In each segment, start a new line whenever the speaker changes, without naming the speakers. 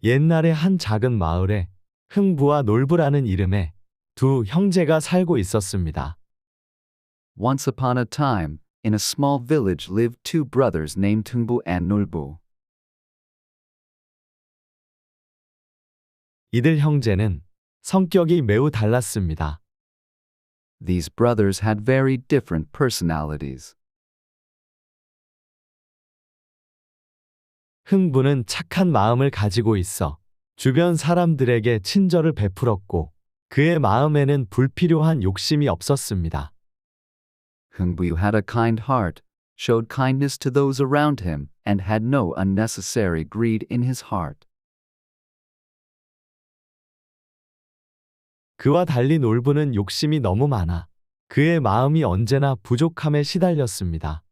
옛날에 한 작은 마을에 흥부와 놀부라는 이름의 두 형제가 살고 있었습니다.
Once upon a time, in a small village lived two brothers named Hungbu and Nolbu.
이들 형제는 성격이 매우 달랐습니다.
These brothers had very different personalities.
흥부는 착한 마음을 가지고 있어 주변 사람들에게 친절을 베풀었고 그의 마음에는 불필요한 욕심이 없었습니다.
Hungbu had a kind heart, showed kindness to those around him, and had no unnecessary greed in his heart.
그와 달리 놀부는 욕심이 너무 많아 그의 마음이 언제나 부족함에 시달렸습니다.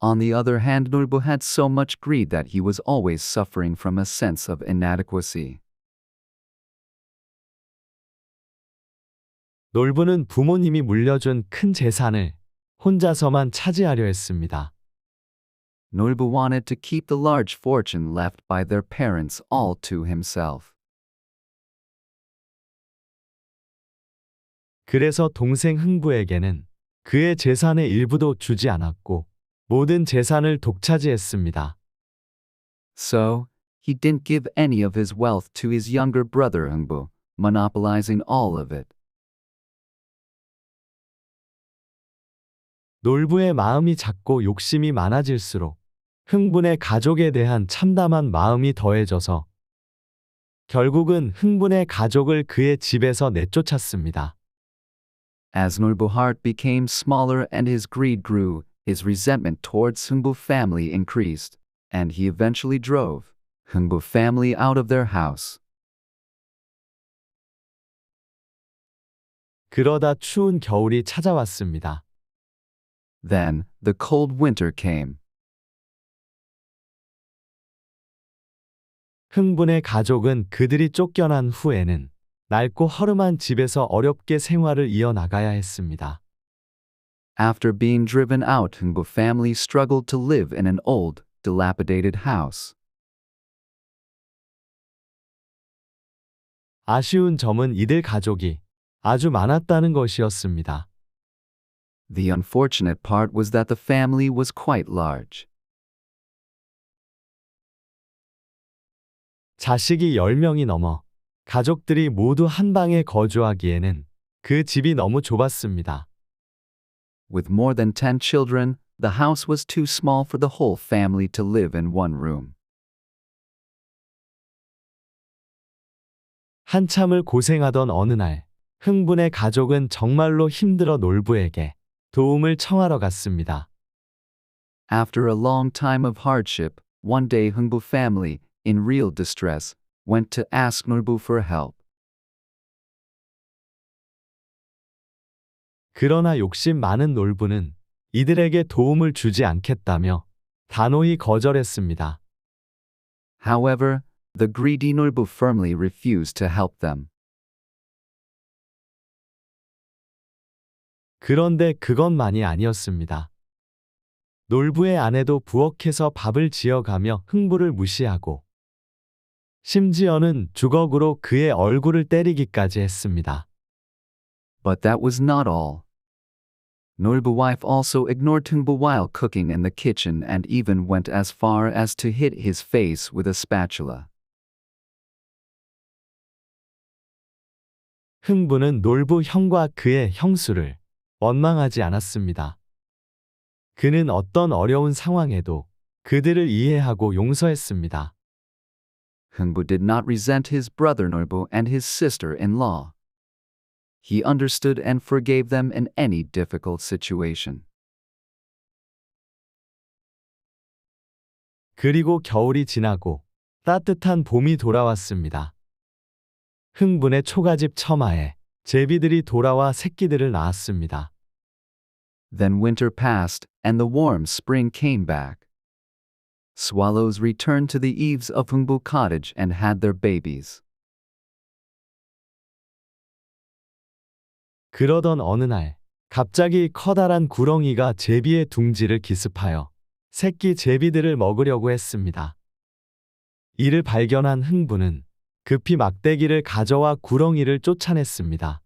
On the other hand, Nolbu had so much greed that he was always suffering from a sense of inadequacy.
놀부는 부모님이 물려준 큰 재산을 혼자서만 차지하려 했습니다.
Nolbu wanted to keep the large fortune left by their parents all to himself.
그래서 동생 흥부에게는 그의 재산의 일부도 주지 않았고 모든 재산을 독차지했습니다.
So, he didn't give any of his wealth to his younger brother Hungbu, monopolizing all of it.
놀부의 마음이 작고 욕심이 많아질수록 흥분의 가족에 대한 참담한 마음이 더해져서 결국은 흥분의 가족을 그의 집에서 내쫓았습니다.
As Nolbu's heart became smaller and his greed grew, his resentment towards Hungbu family increased, and he eventually drove Hungbu family out of their house.
그러다 추운 겨울이 찾아왔습니다.
Then, the cold winter came.
흥분의 가족은 그들이 쫓겨난 후에는 낡고 허름한 집에서 어렵게 생활을 이어나가야 했습니다.
After being driven out, Hungbu family struggled to live in an old, dilapidated house.
아쉬운 점은 이들 가족이 아주 많았다는 것이었습니다.
The unfortunate part was that the family was quite large.
자식이 10명이 넘어 가족들이 모두 한 방에 거주하기에는 그 집이 너무 좁았습니다.
With more than 10 children, the house was too small for the whole family to live in one room.
한참을 고생하던 어느 날, 흥분의 가족은 정말로 힘들어 놀부에게 도움을 청하러 갔습니다.
After a long time of hardship, one day Hungbu family, in real distress, went to ask Nolbu for help.
그러나 욕심 많은 놀부는 이들에게 도움을 주지 않겠다며 단호히 거절했습니다.
However, the greedy Nolbu firmly refused to help them.
그런데 그것만이 아니었습니다. 놀부의 아내도 부엌에서 밥을 지어가며 흥부를 무시하고 심지어는 주걱으로 그의 얼굴을 때리기까지 했습니다.
But that was not all. Nolbu's wife also ignored Hungbu while cooking in the kitchen and even went as far as to hit his face with a spatula.
흥부는 놀부 형과 그의 형수를 원망하지 않았습니다. 그는 어떤 어려운 상황에도 그들을 이해하고 용서했습니다.
Hungbu did not resent his brother Nolbu and his sister-in-law. He understood and forgave them in any difficult situation.
그리고 겨울이 지나고 따뜻한 봄이 돌아왔습니다. 흥분의 초가집 처마에 제비들이 돌아와 새끼들을 낳았습니다.
Then winter passed, and the warm spring came back. Swallows returned to the eaves of Hungbu cottage and had their babies.
그러던 어느 날, 갑자기 커다란 구렁이가 제비의 둥지를 기습하여 새끼 제비들을 먹으려고 했습니다. 이를 발견한 흥부는 급히 막대기를 가져와 구렁이를 쫓아냈습니다.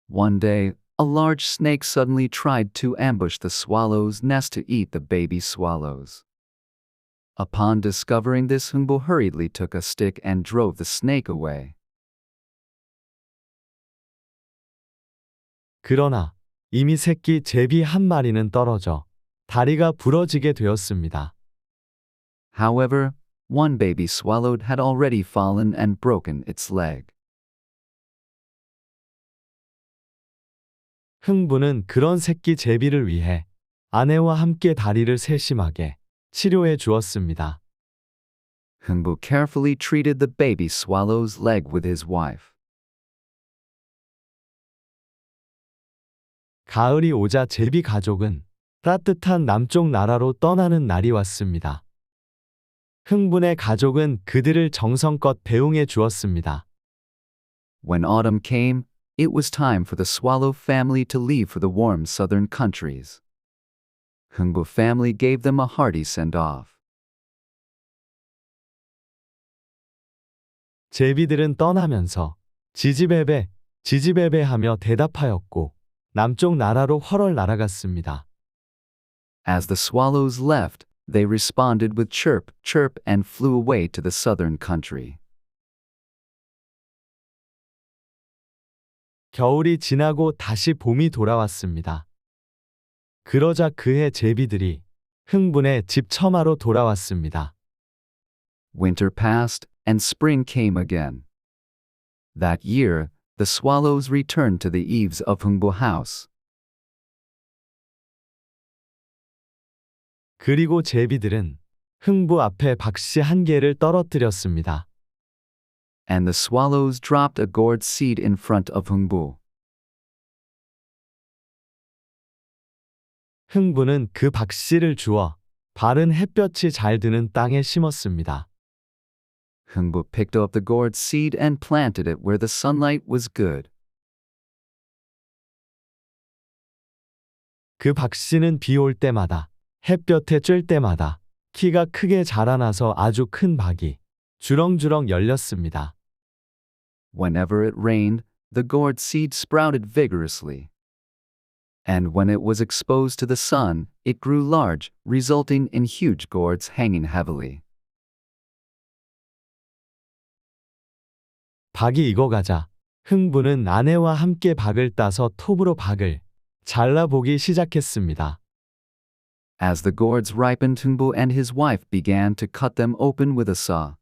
One day, a large snake suddenly tried to ambush the swallow's nest to eat the baby swallows. Upon discovering this, Hungbo hurriedly took a stick and drove the snake away.
그러나 이미 새끼 제비 한 마리는 떨어져 다리가 부러지게 되었습니다.
However, one baby swallow had already fallen and broken its leg.
흥부는 그런 새끼 제비를 위해 아내와 함께 다리를 세심하게 치료해 주었습니다.
Hungbo carefully treated the baby swallow's leg with his wife.
가을이 오자 제비 가족은 따뜻한 남쪽 나라로 떠나는 날이 왔습니다. 흥분의 가족은 그들을 정성껏 배웅해 주었습니다.
When autumn came, it was time for the swallow family to leave for the warm southern countries. Hungbo family gave them a hearty send-off.
제비들은 떠나면서 지지배배, 지지배배 하며 대답하였고 남쪽 나라로 훨훨 날아갔습니다.
As the swallows left, they responded with chirp, chirp and flew away to the southern country.
겨울이 지나고 다시 봄이 돌아왔습니다. 그러자 그해 제비들이 흥분해 집 처마로 돌아왔습니다.
Winter passed, and spring came again. That year, the swallows returned to the eaves of Hungbo house.
그리고 제비들은 흥부 앞에 박씨 한 개를 떨어뜨렸습니다.
And the swallows dropped a gourd seed in front of Hungbo.
흥부는 그 박씨를 주워 바른 햇볕이 잘 드는 땅에 심었습니다.
Hungbo picked up the gourd seed and planted it where the sunlight was good.
그 박씨는 비 올 때마다 햇볕에 쬐 때마다 키가 크게 자라나서 아주 큰 박이 주렁주렁 열렸습니다.
Whenever it rained, the gourd seed sprouted vigorously. And when it was exposed to the sun, it grew large, resulting in huge gourds hanging heavily.
박이 익어가자 흥부는 아내와 함께 박을 따서 톱으로 박을 잘라보기 시작했습니다.
As the gourds ripened, Hungbo and his wife began to cut them open with a saw.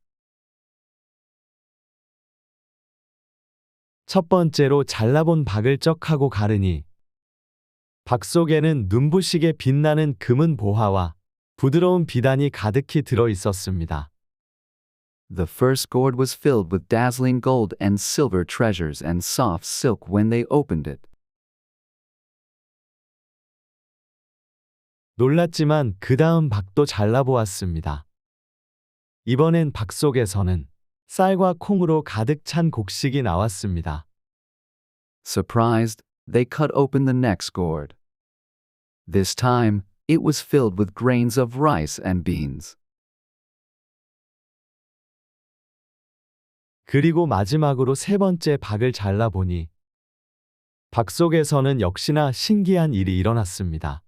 첫 번째로 잘라본 박을 쩍하고 가르니 박 속에는 눈부시게 빛나는 금은 보화와 부드러운 비단이 가득히 들어 있었습니다.
The first gourd was filled with dazzling gold and silver treasures and soft silk when they opened it.
놀랐지만 그 다음 박도 잘라보았습니다. 이번엔 박 속에서는 쌀과 콩으로 가득 찬 곡식이 나왔습니다.
Surprised, they cut open the next gourd. This time, it was filled with grains of rice and beans.
그리고 마지막으로 세 번째 박을 잘라보니 박 속에서는 역시나 신기한 일이 일어났습니다.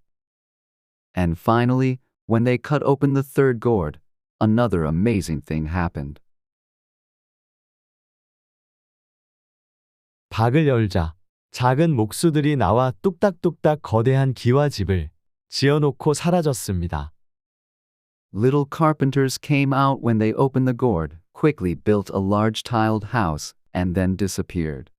And finally, when they cut open the third gourd, another amazing thing happened.
박을 열자 작은 목수들이 나와 뚝딱뚝딱 거대한 기와집을 지어놓고 사라졌습니다.
Little carpenters came out when they opened the gourd, quickly built a large tiled house, and then disappeared.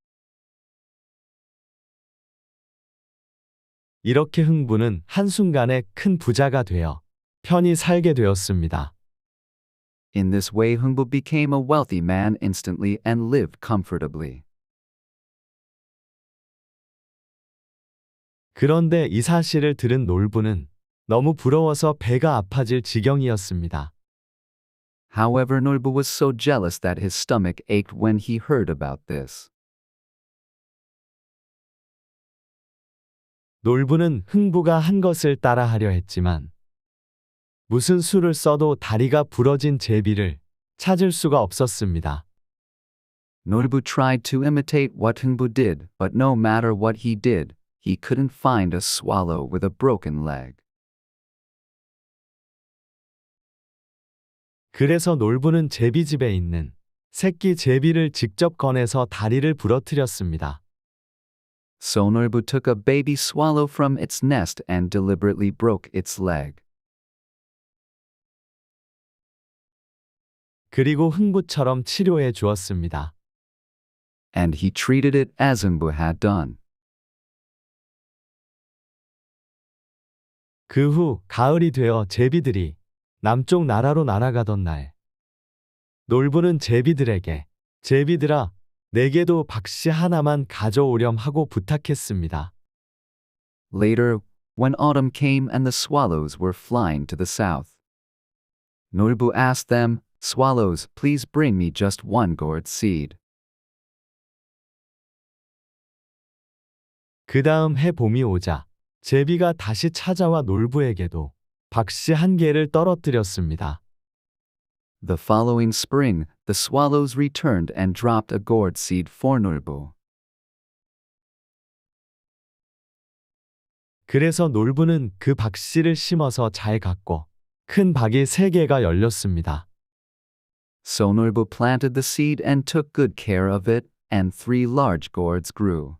이렇게 흥부는 한순간에 큰 부자가 되어 편히 살게 되었습니다.
In this way, Hungbo became a wealthy man instantly and lived comfortably.
그런데 이 사실을 들은 놀부는 너무 부러워서 배가 아파질 지경이었습니다.
However, Norbu was so jealous that his stomach ached when he heard about this.
놀부는 흥부가 한 것을 따라하려 했지만 무슨 수를 써도 다리가 부러진 제비를 찾을 수가 없었습니다.
Norbu tried to imitate what Hungbu did, but no matter what he did, he couldn't find a swallow with a broken leg.
그래서 놀부는 제비집에 있는 새끼 제비를 직접 꺼내서 다리를 부러뜨렸습니다.
So Norbu took a baby swallow from its nest and deliberately broke its leg.
그리고 흥부처럼 치료해 주었습니다.
And he treated it as Hungbu had done.
그 후 가을이 되어 제비들이 남쪽 나라로 날아가던 날, 놀부는 제비들에게 제비들아, 내게도 박씨 하나만 가져오렴 하고 부탁했습니다.
Later, when autumn came and the swallows were flying to the south, Norbu asked them, "Swallows, please bring me just one gourd seed."
그 다음 해 봄이 오자 제비가 다시 찾아와 놀부에게도 박씨 한 개를 떨어뜨렸습니다.
The following spring, the swallows returned and dropped a gourd seed for Norbu.
그래서 놀부는 그 박씨를 심어서 잘 갔고 큰 박이 3개가 열렸습니다.
So Norbu planted the seed and took good care of it, and 3 large gourds grew.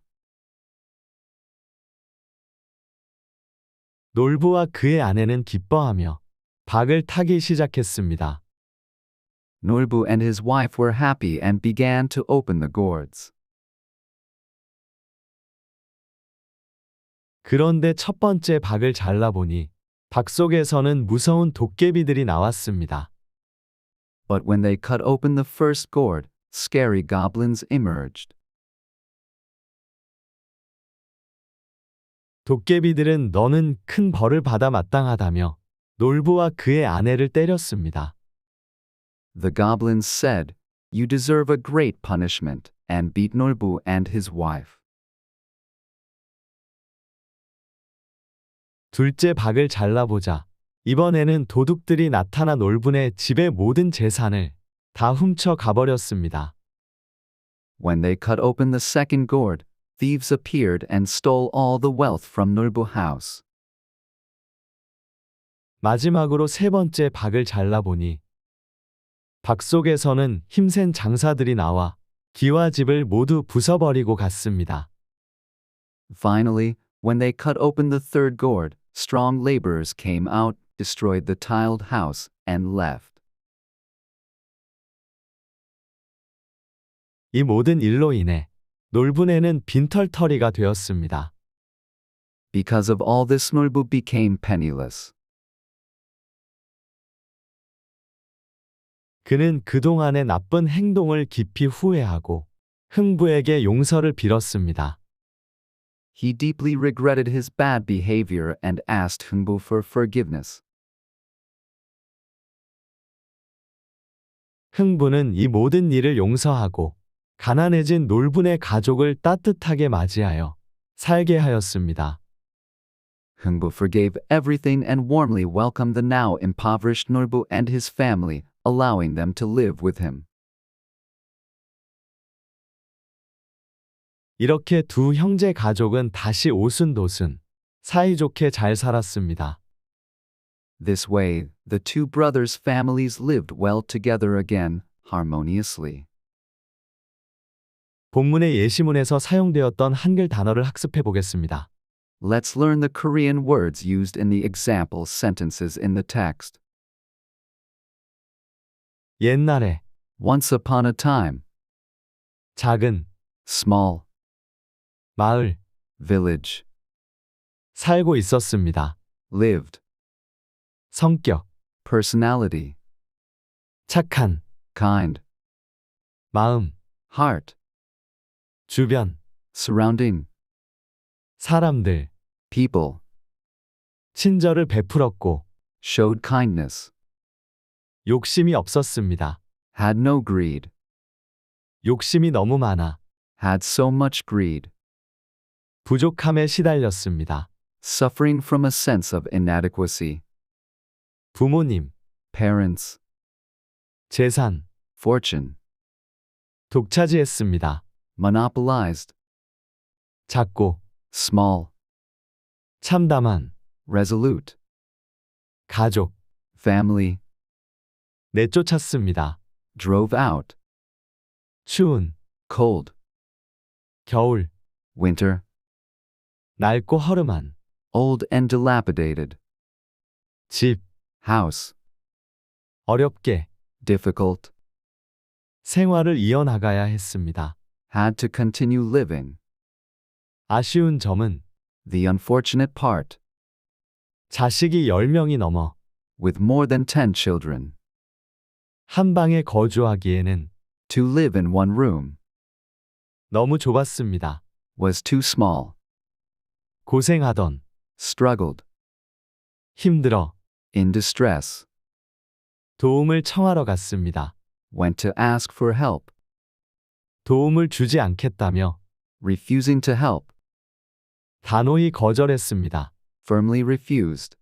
놀부와 그의 아내는 기뻐하며 박을 타기 시작했습니다.
Norbu and his wife were happy and began to open the gourds.
그런데 첫 번째 박을 잘라보니 박 속에서는 무서운 도깨비들이 나왔습니다.
But when they cut open the first gourd, scary goblins emerged.
도깨비들은 너는 큰 벌을 받아 마땅하다며 놀부와 그의 아내를 때렸습니다.
The goblins said, "You deserve a great punishment," and beat Norbu and his wife.
둘째 박을 잘라보자 이번에는 도둑들이 나타나 놀부네 집의 모든 재산을 다 훔쳐 가버렸습니다.
When they cut open the second gourd, thieves appeared and stole all the wealth from Norbu house.
마지막으로 세 번째 박을 잘라보니 박 속에서는 힘센 장사들이 나와 기와 집을 모두 부숴버리고 갔습니다.
Finally, when they cut open the third gourd, strong laborers came out, destroyed the tiled house, and left.
이 모든 일로 인해 놀부네는 빈털터리가 되었습니다.
Because of all this, Norbu became penniless.
그는 그동안의 나쁜 행동을 깊이 후회하고 흥부에게 용서를 빌었습니다.
He deeply regretted his bad behavior and asked Hungbu for forgiveness.
흥부는 이 모든 일을 용서하고 가난해진 놀부네 가족을 따뜻하게 맞이하여 살게 하였습니다.
Hungbu forgave everything and warmly welcomed the now impoverished Norbu and his family, allowing them to live with him.
이렇게 두 형제 가족은 다시 오순도순 사이좋게 잘 살았습니다.
This way, the two brothers' families lived well together again, harmoniously.
본문의 예시문에서 사용되었던 한글 단어를 학습해 보겠습니다.
Let's learn the Korean words used in the example sentences in the text.
옛날에
Once upon a time,
작은
small
마을
village
살고 있었습니다.
lived,
성격
personality,
착한
kind,
마음
heart,
주변
surrounding,
사람들
people,
친절을 베풀었고
showed kindness,
욕심이 없었습니다.
had no greed,
욕심이 너무 많아
had so much greed,
부족함에 시달렸습니다.
suffering from a sense of inadequacy,
부모님,
parents,
재산,
fortune,
독차지했습니다.
monopolized,
작고,
small,
참담한,
resolute,
가족,
family,
내쫓았습니다.
drove out,
추운,
cold,
겨울,
winter,
낡고 허름한,
old and dilapidated,
집,
house,
어렵게,
difficult,
생활을 이어나가야 했습니다.
had to continue living.
아쉬운 점은
The unfortunate part,
자식이 10명이 넘어
with more than 10 children,
한 방에 거주하기에는
to live in one room,
너무 좁았습니다.
was too small,
고생하던,
struggled,
힘들어,
in distress,
도움을 청하러 갔습니다.
went to ask for help,
도움을 주지 않겠다며
refusing to help,
단호히 거절했습니다.
firmly refused,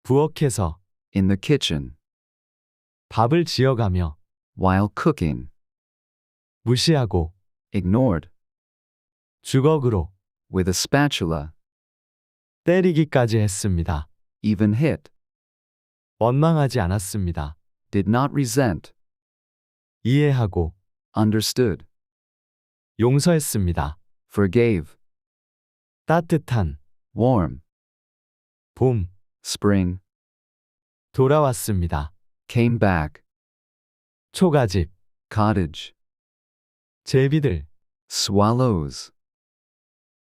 부엌에서
in the kitchen,
밥을 지어가며
while cooking,
무시하고
ignored,
주걱으로
with a spatula,
때리기까지 했습니다.
even hit,
원망하지 않았습니다.
did not resent,
이해하고
understood,
용서했습니다.
forgave,
따뜻한
warm,
봄
spring,
돌아왔습니다.
came back,
초가집
cottage,
제비들
swallows,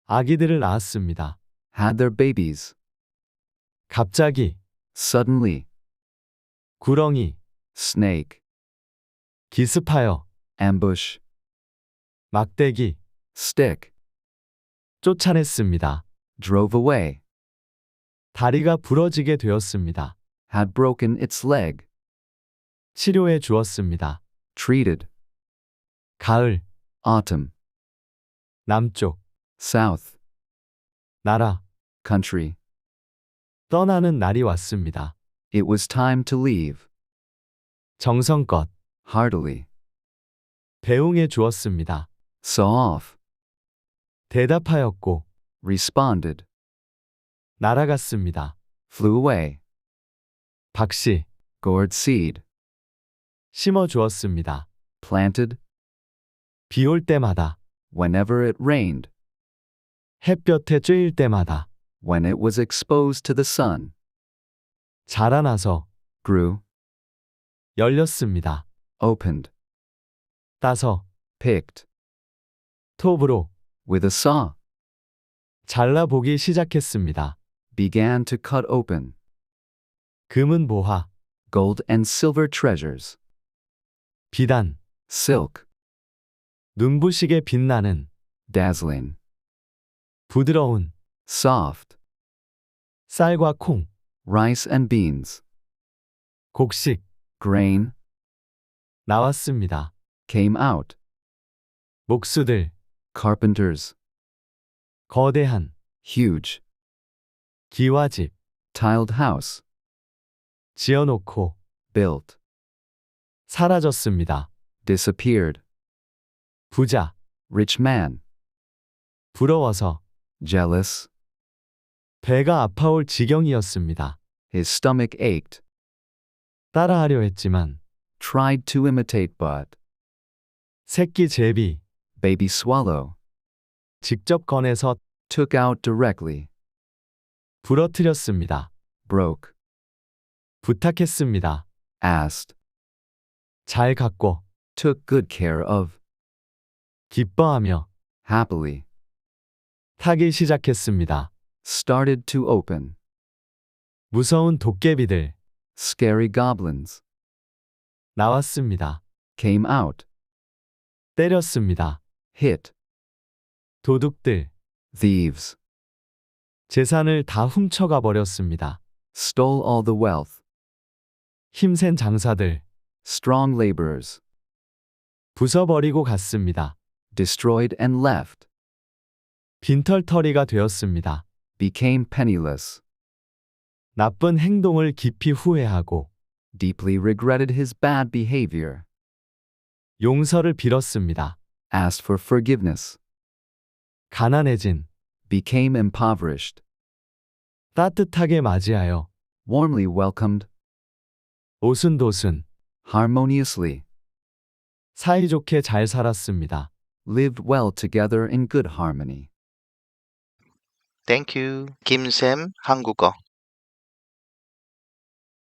아기들을 낳았습니다.
had their babies,
갑자기
suddenly,
구렁이
snake,
기습하여
ambush,
막대기
stick,
쫓아냈습니다.
drove away,
다리가 부러지게 되었습니다.
had broken its leg,
치료해 주었습니다.
treated,
가을
autumn,
남쪽
south,
나라
country,
떠나는 날이 왔습니다.
it was time to leave,
정성껏
heartily,
배웅해 주었습니다.
saw off,
대답하였고
responded,
날아갔습니다.
flew away,
박씨
gourd seed,
심어 주었습니다.
planted,
비 올 때마다
whenever it rained,
햇볕에 쬐일 때마다
when it was exposed to the sun,
자라나서
grew,
열렸습니다.
opened,
따서
picked,
톱으로
with a saw,
잘라보기 시작했습니다.
began to cut open,
금은 보화,
gold and silver treasures,
비단,
silk,
눈부시게 빛나는
dazzling,
부드러운
soft,
쌀과 콩,
rice and beans,
곡식
grain,
나왔습니다.
came out,
목수들,
carpenters,
거대한
huge,
기와집
tiled house,
지어놓고
built,
사라졌습니다.
disappeared,
부자,
rich man,
부러워서
jealous,
배가 아파올 지경이었습니다.
his stomach ached,
따라하려 했지만
tried to imitate but,
새끼 제비
baby swallow,
직접 꺼내서
took out directly,
부러뜨렸습니다.
broke,
부탁했습니다.
asked,
잘 갖고
took good care of,
기뻐하며
happily,
타기 시작했습니다.
started to open,
무서운 도깨비들
scary goblins,
나왔습니다.
came out,
때렸습니다.
hit,
도둑들
thieves,
재산을 다 훔쳐가 버렸습니다.
stole all the wealth,
힘센 장사들
strong laborers,
부숴버리고 갔습니다.
destroyed and left,
빈털터리가 되었습니다.
became penniless,
나쁜 행동을 깊이 후회하고
deeply regretted his bad behavior,
용서를 빌었습니다.
asked for forgiveness,
가난해진,
became impoverished,
따뜻하게 맞이하여,
warmly welcomed,
오순도순,
harmoniously,
사이좋게 잘 살았습니다.
lived well together in good harmony.
Thank you. 김쌤 한국어.